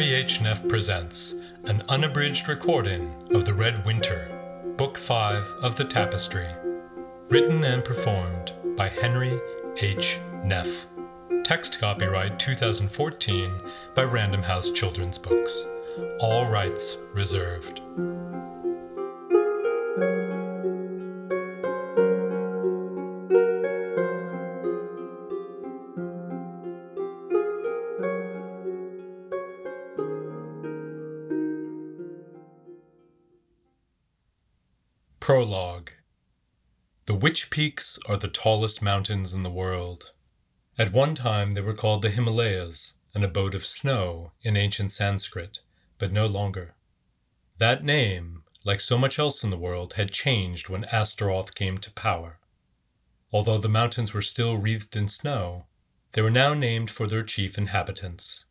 Cory H. Neff presents an unabridged recording of The Red Winter, Book 5 of the Tapestry, written and performed by Henry H. Neff. Text copyright 2014 by Random House Children's Books. All rights reserved. Prologue. The Witch Peaks are the tallest mountains in the world. At one time they were called the Himalayas, an abode of snow in ancient Sanskrit, but no longer. That name, like so much else in the world, had changed when Astaroth came to power. Although the mountains were still wreathed in snow, they were now named for their chief inhabitants.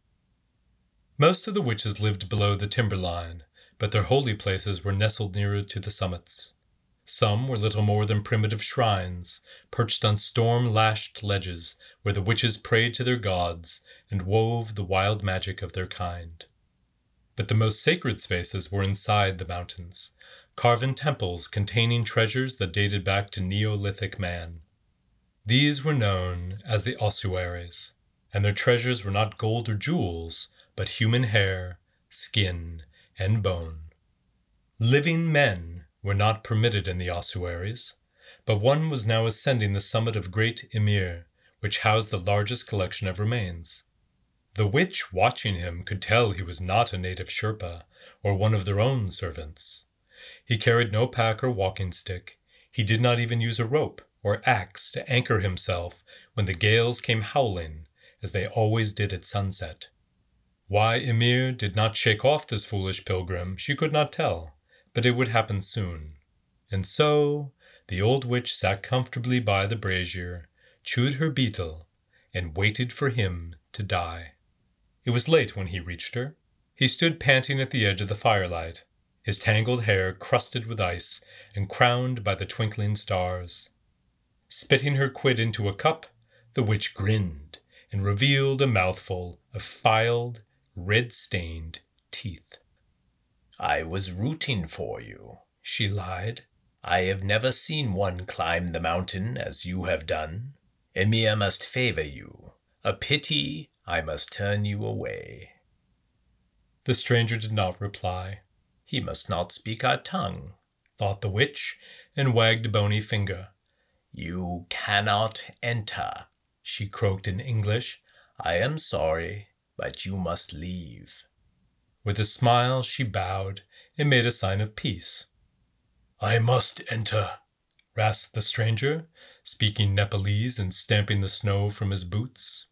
Most of the witches lived below the timberline, but their holy places were nestled nearer to the summits. Some were little more than primitive shrines, perched on storm-lashed ledges where the witches prayed to their gods and wove the wild magic of their kind. But the most sacred spaces were inside the mountains, carven temples containing treasures that dated back to Neolithic man. These were known as the ossuaries, and their treasures were not gold or jewels, but human hair, skin, and bone. Living men were not permitted in the ossuaries, but one was now ascending the summit of Great Ymir, which housed the largest collection of remains. The witch watching him could tell he was not a native Sherpa, or one of their own servants. He carried no pack or walking stick. He did not even use a rope or axe to anchor himself when the gales came howling, as they always did at sunset. Why Ymir did not shake off this foolish pilgrim she could not tell, but it would happen soon. And so the old witch sat comfortably by the brazier, chewed her beetle, and waited for him to die. It was late when he reached her. He stood panting at the edge of the firelight, his tangled hair crusted with ice and crowned by the twinkling stars. Spitting her quid into a cup, the witch grinned and revealed a mouthful of filed, red-stained teeth. "I was rooting for you," she lied. "I have never seen one climb the mountain as you have done. Ymir must favor you. A pity I must turn you away." The stranger did not reply. "He must not speak our tongue," thought the witch, and wagged a bony finger. "You cannot enter," she croaked in English. "I am sorry, but you must leave." With a smile she bowed and made a sign of peace. "I must enter," rasped the stranger, speaking Nepalese and stamping the snow from his boots.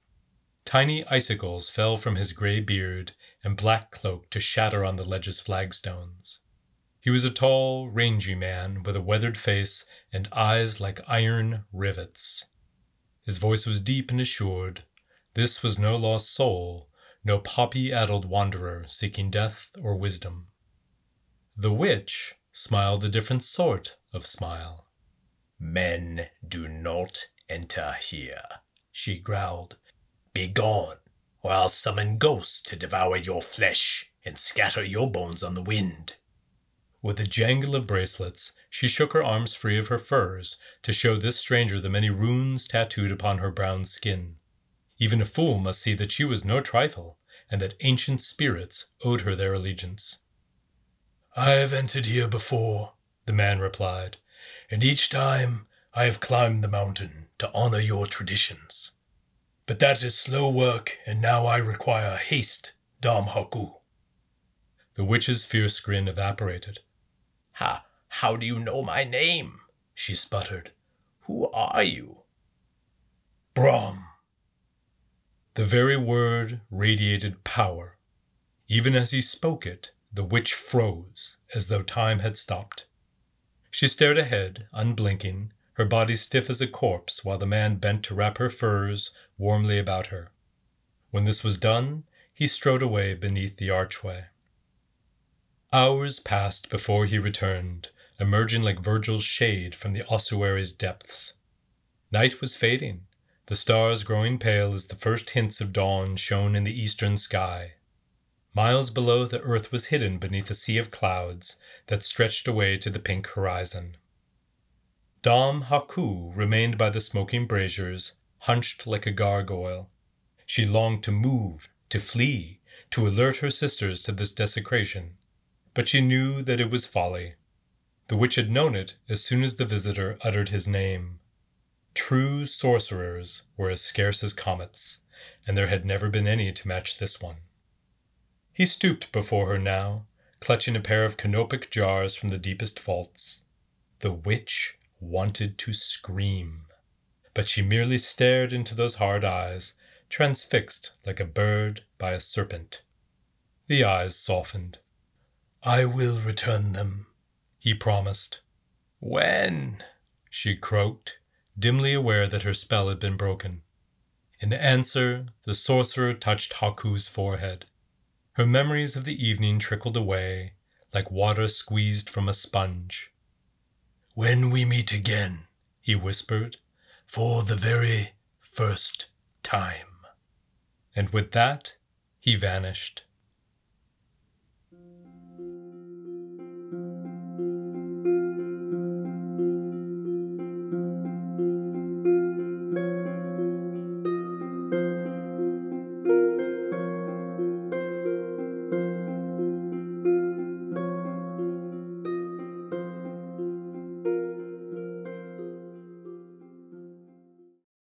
Tiny icicles fell from his gray beard and black cloak to shatter on the ledge's flagstones. He was a tall, rangy man with a weathered face and eyes like iron rivets. His voice was deep and assured. This was no lost soul, no poppy-addled wanderer seeking death or wisdom. The witch smiled a different sort of smile. "Men do not enter here," she growled. "Begone, or I'll summon ghosts to devour your flesh and scatter your bones on the wind." With a jangle of bracelets, she shook her arms free of her furs to show this stranger the many runes tattooed upon her brown skin. Even a fool must see that she was no trifle, and that ancient spirits owed her their allegiance. "I have entered here before," the man replied, "and each time I have climbed the mountain to honor your traditions. But that is slow work, and now I require haste, Dam Haku." The witch's fierce grin evaporated. How do you know my name?" she sputtered. "Who are you?" "Brahm." The very word radiated power. Even as he spoke it, the witch froze, as though time had stopped. She stared ahead, unblinking, her body stiff as a corpse, while the man bent to wrap her furs warmly about her. When this was done, he strode away beneath the archway. Hours passed before he returned, emerging like Virgil's shade from the ossuary's depths. Night was fading. The stars growing pale as the first hints of dawn shone in the eastern sky. Miles below, the earth was hidden beneath a sea of clouds that stretched away to the pink horizon. Dame Haku remained by the smoking braziers, hunched like a gargoyle. She longed to move, to flee, to alert her sisters to this desecration, but she knew that it was folly. The witch had known it as soon as the visitor uttered his name. True sorcerers were as scarce as comets, and there had never been any to match this one. He stooped before her now, clutching a pair of canopic jars from the deepest vaults. The witch wanted to scream, but she merely stared into those hard eyes, transfixed like a bird by a serpent. The eyes softened. "I will return them," he promised. "When?" she croaked, dimly aware that her spell had been broken. In answer, the sorcerer touched Haku's forehead. Her memories of the evening trickled away, like water squeezed from a sponge. "When we meet again," he whispered, "for the very first time." And with that, he vanished.